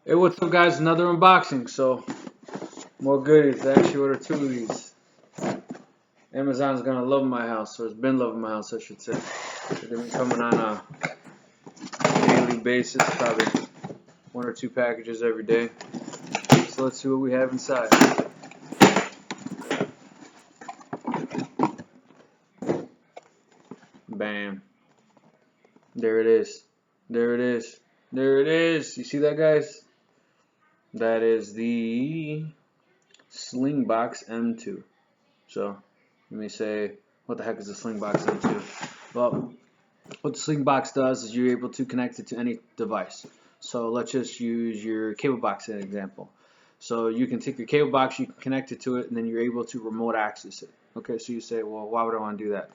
Hey, what's up, guys? Another unboxing. So, more goodies. I actually ordered 2 of these. Amazon's gonna love my house, or it's been loving my house, I should say. They're gonna be coming on a daily basis, probably 1 or 2 packages every day. So let's see what we have inside. Bam. There it is. There it is. There it is. You see that, guys? That is the Slingbox M2. So, let me say, what the heck is the Slingbox M2? Well, what the Slingbox does is you're able to connect it to any device. So let's just use your cable box as an example. So you can take your cable box, you can connect it to it, and then you're able to remote access it. Okay, so you say, well, why would I want to do that?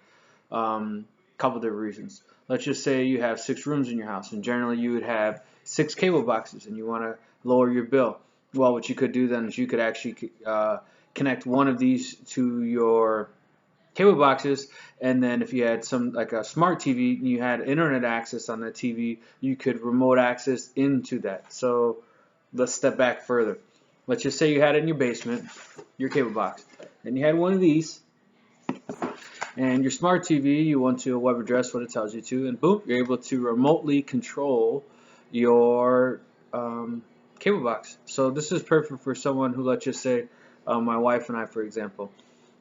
Couple different reasons. Let's just say you have 6 rooms in your house, and generally you would have 6 cable boxes, and you want to lower your bill. Well, what you could do then is you could actually connect one of these to your cable boxes, and then if you had some like a smart TV and you had internet access on that TV, you could remote access into that. So let's step back further. Let's just say you had it in your basement, your cable box, and you had one of these, and your smart TV, you want to web address what it tells you to, and boom, you're able to remotely control your cable box. So this is perfect for someone who, let's just say, my wife and I, for example.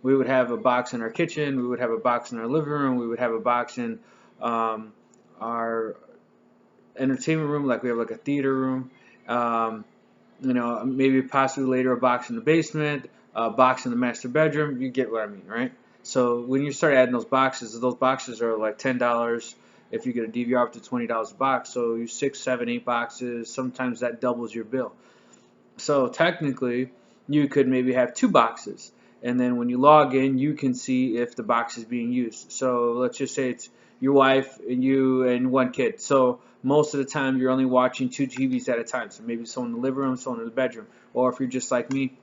We would have a box in our kitchen, we would have a box in our living room, we would have a box in our entertainment room, like we have like a theater room, maybe possibly later a box in the basement, a box in the master bedroom. You get what I mean, right? So when you start adding those boxes are like $10 if you get a DVR, up to $20 a box. So you 6, 7, 8 boxes, sometimes that doubles your bill. So technically, you could maybe have 2 boxes, and then when you log in, you can see if the box is being used. So let's just say it's your wife and you and 1 kid. So most of the time, you're only watching 2 TVs at a time. So maybe someone in the living room, someone in the bedroom. Or if you're just like me,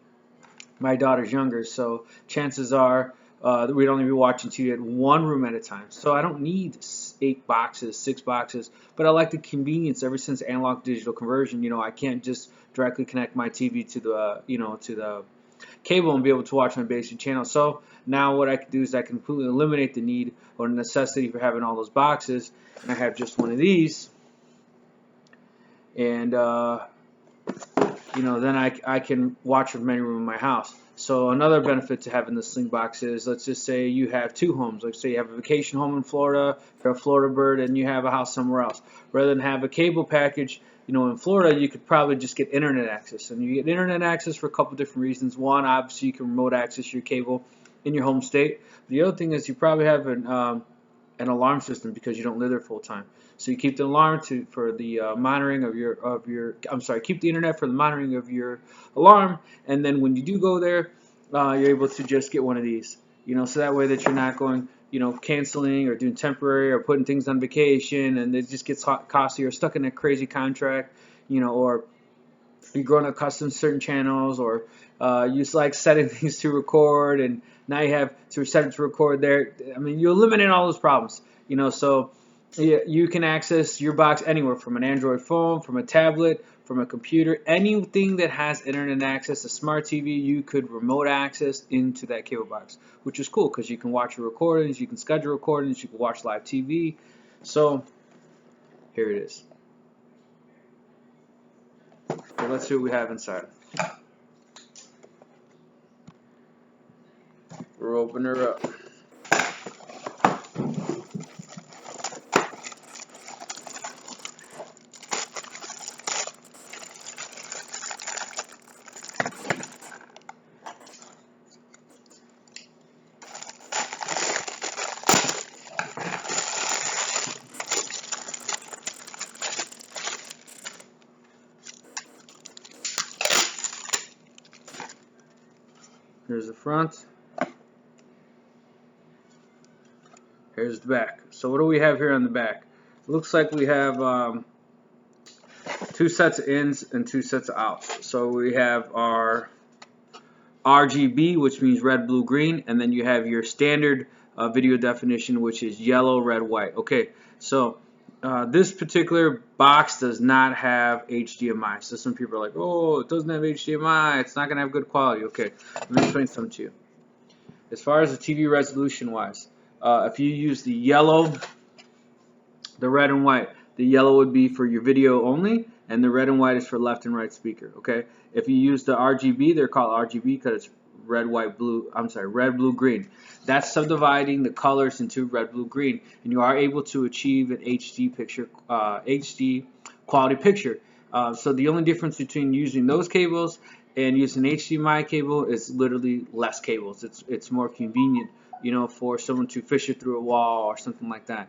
my daughter's younger, so chances are we'd only be watching TV at 1 room at a time. So I don't need 8 boxes, 6 boxes, but I like the convenience. Ever since analog to digital conversion, I can't just directly connect my TV to the cable and be able to watch my basic channel. So now what I can do is I can completely eliminate the need or necessity for having all those boxes, and I have just one of these, and then I can watch from any room in my house. So another benefit to having the Slingbox is, let's just say you have 2 homes. Let's say you have a vacation home in Florida, you're a Florida bird, and you have a house somewhere else. Rather than have a cable package, in Florida, you could probably just get internet access. And you get internet access for a couple different reasons. One, obviously, you can remote access your cable in your home state. The other thing is you probably have an alarm system because you don't live there full time. So you keep the alarm for the monitoring of your keep the internet for the monitoring of your alarm, and then when you do go there, you're able to just get one of these. So that way that you're not going, canceling or doing temporary or putting things on vacation, and it just gets costly or stuck in a crazy contract, or you're growing accustomed to certain channels, or you just like setting things to record, and now you have to set it to record there. I mean, you eliminate all those problems, so you can access your box anywhere, from an Android phone, from a tablet, from a computer, anything that has internet access, a smart TV, you could remote access into that cable box, which is cool because you can watch your recordings, you can schedule recordings, you can watch live TV. So here it is. Okay, let's see what we have inside. We'll open her up. Here's the front. Here's the back. So what do we have here on the back? Looks like we have 2 sets of ins and 2 sets of outs. So we have our RGB, which means red, blue, green, and then you have your standard video definition, which is yellow, red, white. Okay, so This particular box does not have HDMI. So some people are like, oh, it doesn't have HDMI. It's not going to have good quality. Okay, let me explain something to you. As far as the TV resolution wise, if you use the yellow, the red and white, the yellow would be for your video only, and the red and white is for left and right speaker. Okay, if you use the RGB, they're called RGB because it's red, white, blue. I'm sorry, red, blue, green. That's subdividing the colors into red, blue, green, and you are able to achieve an HD picture, HD quality picture. So the only difference between using those cables and using HDMI cable is literally less cables. It's more convenient, for someone to fish it through a wall or something like that,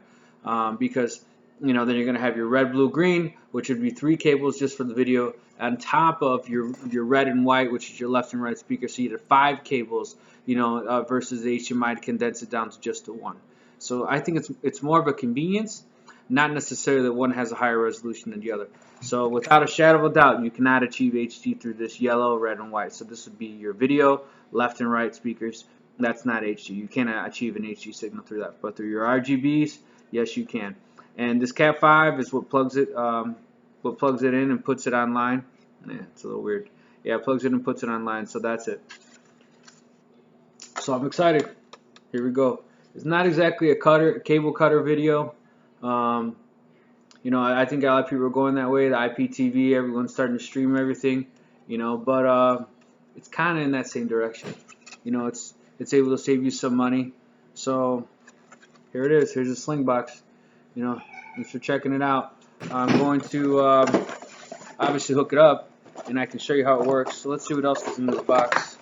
because then you're going to have your red, blue, green, which would be 3 cables just for the video, on top of your red and white, which is your left and right speaker. So you have 5 cables, versus the HDMI to condense it down to just the 1. So I think it's more of a convenience, not necessarily that one has a higher resolution than the other. So without a shadow of a doubt, you cannot achieve HD through this yellow, red, and white. So this would be your video, left and right speakers. That's not HD. You cannot achieve an HD signal through that. But through your RGBs, yes, you can. And this Cat 5 is what plugs it in and puts it online. Yeah, it's a little weird. Yeah, it plugs it and puts it online. So that's it. So I'm excited. Here we go. It's not exactly a cable cutter video. I think a lot of people are going that way. The IPTV, everyone's starting to stream everything. But it's kind of in that same direction. It's able to save you some money. So here it is. Here's a Slingbox. Thanks for checking it out. I'm going to obviously hook it up, and I can show you how it works. So let's see what else is in this box.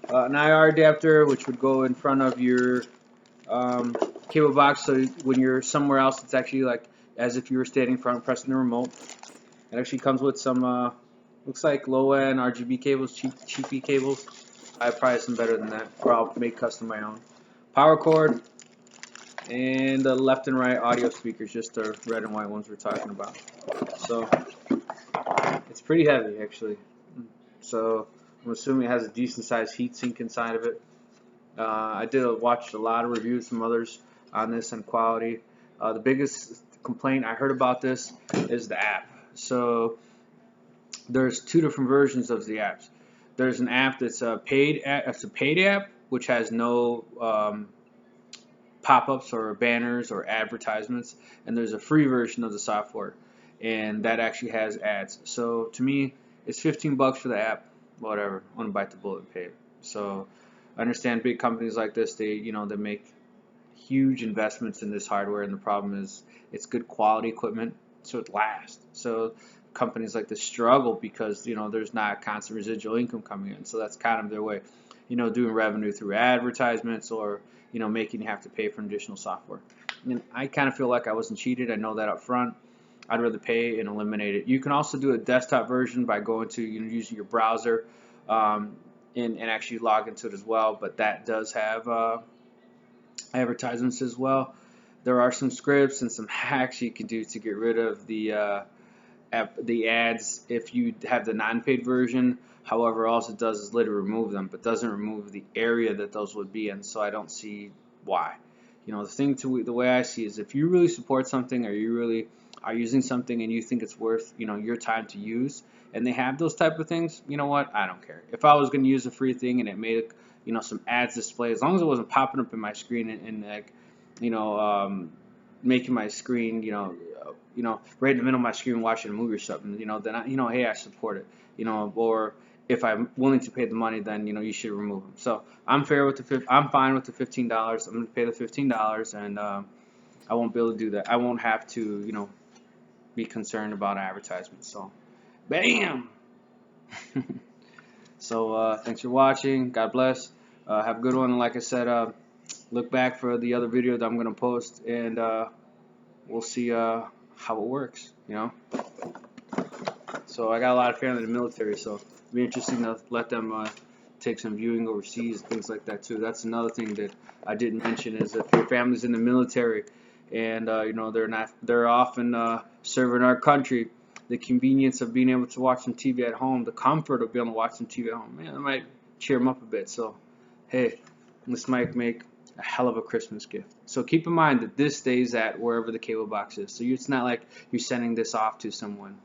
An IR adapter, which would go in front of your cable box, so when you're somewhere else, it's actually like as if you were standing in front pressing the remote. It actually comes with some, looks like low-end RGB cables, cheapy cables. I probably have some better than that, or I'll make custom my own. Power cord, and the left and right audio speakers, just the red and white ones we're talking about. So it's pretty heavy actually. So I'm assuming it has a decent sized heatsink inside of it. I watched a lot of reviews from others on this and quality. The biggest complaint I heard about this is the app. So there's 2 different versions of the apps. There's an app that's a paid app, which has no pop-ups or banners or advertisements, and there's a free version of the software, and that actually has ads. So to me, it's $15 for the app. Whatever, I want to bite the bullet and pay it. So I understand big companies like this, they make huge investments in this hardware, and the problem is it's good quality equipment, so it lasts. So companies like this struggle because there's not constant residual income coming in. So that's kind of their way, doing revenue through advertisements or making you have to pay for additional software. And I kind of feel like I wasn't cheated. I know that up front. I'd rather pay and eliminate it. You can also do a desktop version by going to using your browser and actually log into it as well. But that does have advertisements as well. There are some scripts and some hacks you can do to get rid of the ads if you have the non-paid version. However, all it does is literally remove them, but doesn't remove the area that those would be in. So I don't see why. The way I see it is if you really support something, or you really are using something and you think it's worth your time to use, and they have those type of things, you know what? I don't care. If I was going to use a free thing and it made some ads display, as long as it wasn't popping up in my screen and like making my screen right in the middle of my screen watching a movie or something, then hey, I support it. Or if I'm willing to pay the money, then you should remove them. So I'm fine with the $15. I'm going to pay the $15, and I won't be able to do that. I won't have to be concerned about advertisements. So bam. So thanks for watching. God bless. Have a good one. And like I said, look back for the other video that I'm going to post, and we'll see how it works. So I got a lot of family in the military, so it'll be interesting to let them take some viewing overseas, things like that too. That's another thing that I didn't mention, is if your family's in the military and they're often serving our country, the convenience of being able to watch some TV at home, the comfort of being able to watch some TV at home, man, that might cheer them up a bit. So hey, this might make a hell of a Christmas gift. So keep in mind that this stays at wherever the cable box is. So it's not like you're sending this off to someone.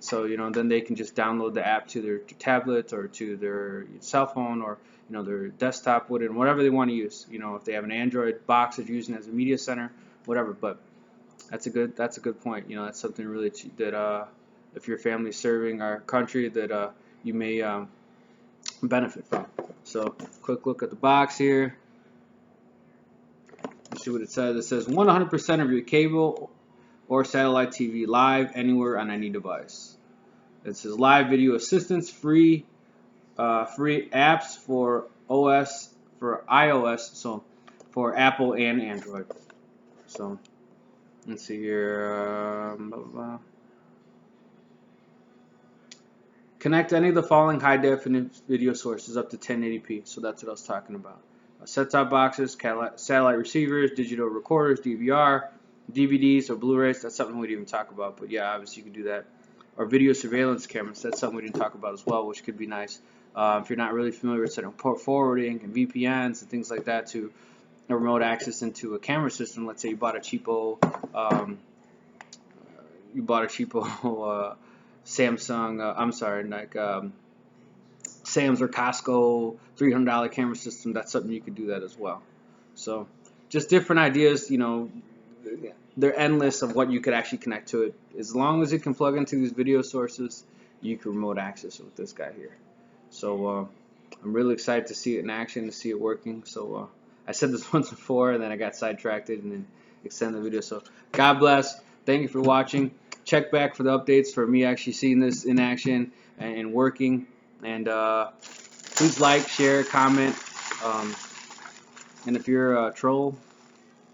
So then they can just download the app to their tablet or to their cell phone or their desktop, whatever they want to use. If they have an Android box that you're using as a media center, whatever. But that's a good point. That's something really that if your family's serving our country, that you may benefit from. So quick look at the box here. Let's see what it says. It says 100% of your cable or satellite TV live anywhere on any device. It says live video assistance, free apps for iOS, so for Apple and Android. So let's see here. Connect any of the following high definition video sources up to 1080p. So that's what I was talking about. Set-top boxes, satellite receivers, digital recorders, DVR, DVDs or Blu-rays. That's something we didn't even talk about, but yeah, obviously you can do that. Or video surveillance cameras. That's something we didn't talk about as well, which could be nice. If you're not really familiar with setting port forwarding and VPNs and things like that to remote access into a camera system. Let's say you bought a cheapo Samsung. Sam's or Costco $300 camera system. That's something you could do that as well. So just different ideas. They're endless of what you could actually connect to it. As long as it can plug into these video sources, you can remote access it with this guy here. So I'm really excited to see it in action, to see it working. So I said this once before, and then I got sidetracked and then extended the video. So God bless. Thank you for watching. Check back for the updates for me actually seeing this in action and working. And please like, share, comment. And if you're a troll,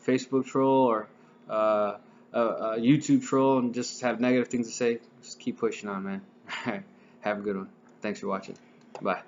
Facebook troll, or a YouTube troll and just have negative things to say, just keep pushing on, man. Have a good one. Thanks for watching. Bye.